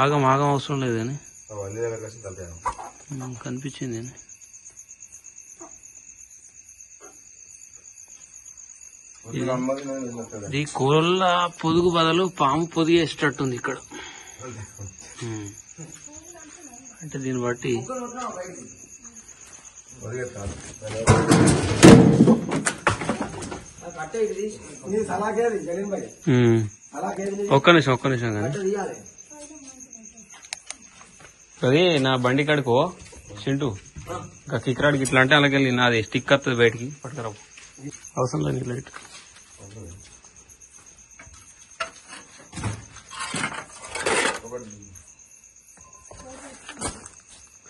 ఆగం ఆగం అవసరం లేదు కానీ కనిపించింది. ఈ కోళ్ళ పొదుగు బదులు పాము పొదిగి వేసేటట్టుంది ఇక్కడ. అంటే దీన్ని బట్టి ఒక్క నిమిషం కానీ అది నా బండి కాడికో చింటూ ఇంకా కిక్రాడికి ఇట్లా అంటే అలాగే వెళ్ళి నాది స్టిక్ వస్తుంది బయటికి పట్టుకురా. అవసరం లేదు లైట్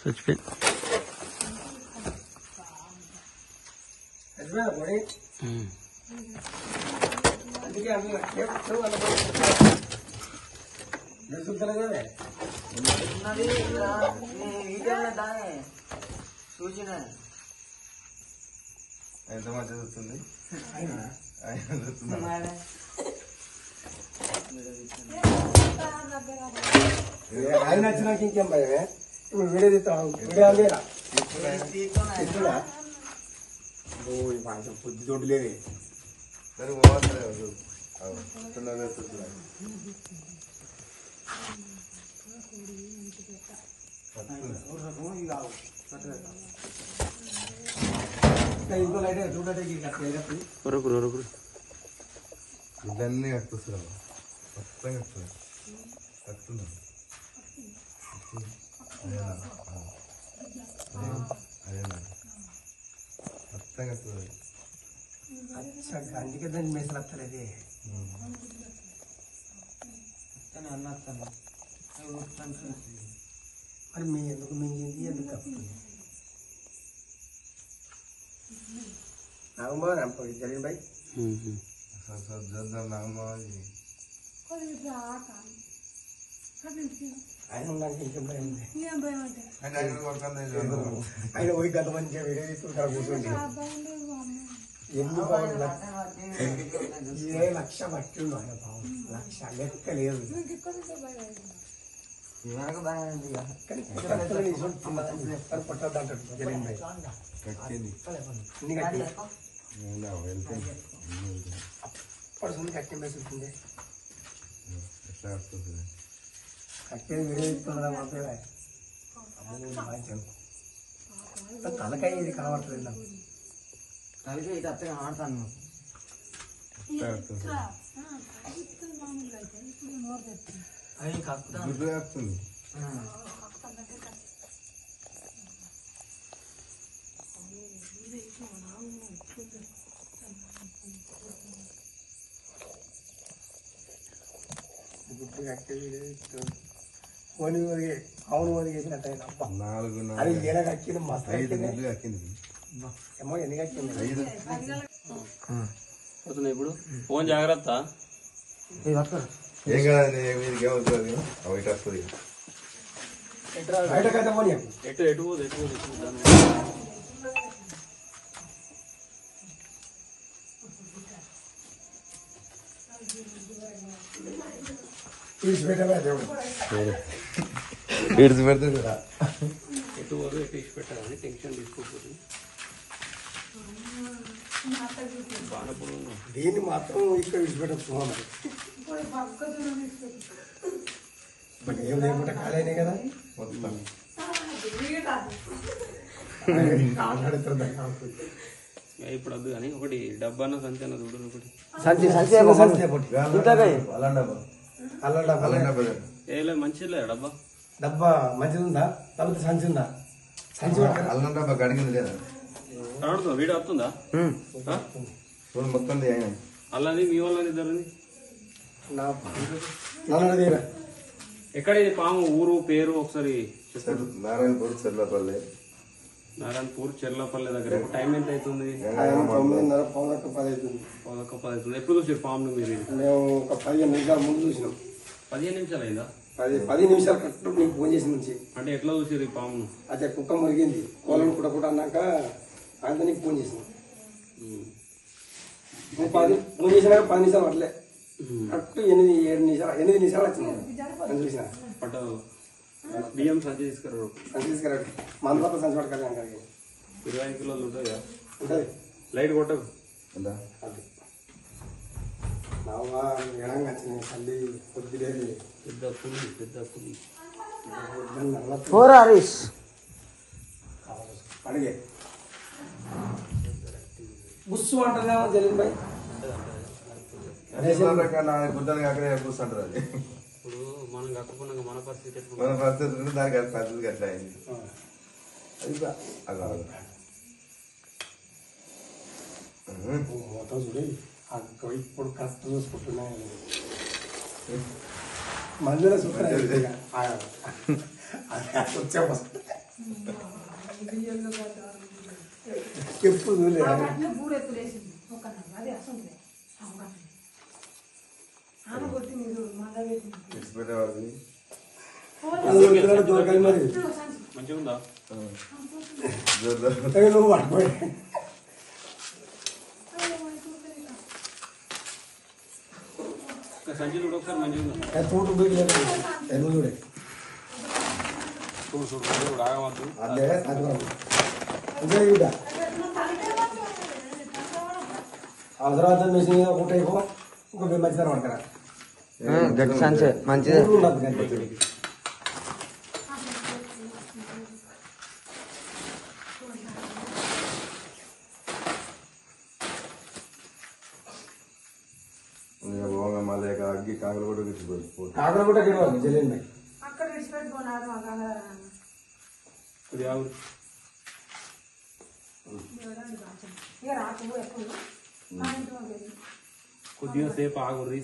చచ్చిపోయింది. ఎంత మంచి చూస్తుంది ఆయన వచ్చినాక ఇంకేం భయమే. ఇప్పుడు వీడియో తీస్తాం, వీడియో అందేరా పొద్దు చోటు లేదు. ఇదన్నీ కట్టుకొస్తున్నాం మొత్తం కట్టున్నాం. మొత్తం కట్టుతుంది. అందుకే దాన్ని మెసలు వస్తలేదు. మరి మీ ఎందుకు మింగింది ఎందుకు కప్పుతుంది? నాగమ్మ రంపడి జరిగిన బాయ్ నాగమ్మ ఆయన ఉన్నాక ఇంకేం భయం ఉంది. ఆయన పోయి గత మంచిగా వీడియో తీసుకుంటారు కూర్చోండి. ఎందుకు ఏ లక్ష పట్టిండు ఆయన బాబు, లక్ష లెక్క లేదు. పట్టద్దంటాడు జరిగిన బాయ్ అన్ని కట్టి పడుతుంది కట్టి వేసుకుంటుంది. కట్టేది వీడియో ఇస్తున్నదా మాత్రమే తలకాయ ఇది కనబడుతుంది నాకు. తలకాయ ఇది అత్తగా ఆడతాను. వస్తుంది గుడ్డు కట్టేది కోని అవును వదిలి వేసినట్టు అది ఏడ కక్కింది మస్తు ఏమో ఎన్ని కక్కింది. ఇప్పుడు ఫోన్ జాగ్రత్త. ఏం కదండి వస్తుంది బయట కదా పోనీ ఎటు ఎటు పోదు ఎటు పోదు. విడిచిపెట్టా దేవుడు విడిచిపెడితే ఎటు పోదు ఎటు ఇచ్చిపెట్టాలని టెన్షన్ తీసుకోకూడదు. దీన్ని మాత్రం ఇక్కడ విడిచిపెట్టచ్చు. బట్ ఏం లేకుండా కాలేనే కదా మొత్తం ఇప్పుడు వద్దు కానీ ఒకటి డబ్బాన సంచి అన్న చూడు. ఒకటి ఏ మంచిది లేదా డబ్బా? డబ్బా మంచిది ఉందా? లేకపోతే సంచి ఉందా? సంచి అల్లం డబ్బా గడిగింది లేదా? కనబడుతుందా? వీడియో వస్తుందా? మొత్తం అల్లది మీ వాళ్ళని ఇద్దరుంది. ఎక్కడ ఇది పాము ఊరు పేరు ఒకసారి చెప్పండి. నారాయణపూర్ చెర్లపల్లి. నారాయణపూర్ చెర్లపల్లి దగ్గర. టైం ఎంత అవుతుంది? 9:10 ఎప్పుడు చూసారు పామును మీరు? మేము ఒక 15 నిమిషాల ముందు చూసినాం. 15 నిమిషాలు అయిందా? 10 నిమిషాలు కరెక్ట్ నీకు ఫోన్ చేసి నుంచి. అంటే ఎట్లా చూసారు ఈ పామును? అదే కుక్క మురిగింది కోళ్ళను కూడా అన్నాక ఆయనతో నీకు ఫోన్ చేసిన ఫోన్ చేసినాక 10 నిమిషాలు అట్లే కరెక్ట్ 8 నిమిషాలు వచ్చింది అని చూసిన బియ్యం సంచి తీసుకురారు సంచి తీసుకురాడు మన తర్వాత సంచి పట్టుకోవాలి అక్కడికి 25 కిలోలు ఉంటాయి ఉంటుంది లైట్ కొట్టదు అది నావా ఎడంగా వచ్చింది తల్లి కొద్దిలేదు పెద్ద పులి హరీష్ అడిగే బుస్సు అంటారా జలీన్ భాయ్ బుద్ధానికి అక్కడే కూర్చుంటారు అది ఇప్పుడు మనం కట్టుకున్నాక మన పరిస్థితి మన పరిస్థితి ఉంటే దానికి పరిస్థితికి అట్లా అయింది అలా మొత్తం చూడే ఇప్పుడు కరెక్ట్ చూసుకుంటున్నాయి మందులో సూపర్ వచ్చే ఎప్పుడు చూడలేదు దొరకాలి మరి మంచిగా ఉందా నువ్వు పడిపోయి సంచి చూడు ఒకసారి మంచిగా ఉందా తోటు బయట ఎన్ని చూడే చూడు చూడు చూడు ఆగవద్దు అదే అది అవసరం మెషిన్ ఒకటి అయిపో ఇంకో మంచిదాన్ని పడతారా గట్టి సంచే మంచిదే మళ్ళీ అగ్గి కాకలు కూడా తీసుకుపోయి కాకర కూడా గెలవాలి జలీన్ భాయ్ కొద్దిగా సేపు ఆగుర్రి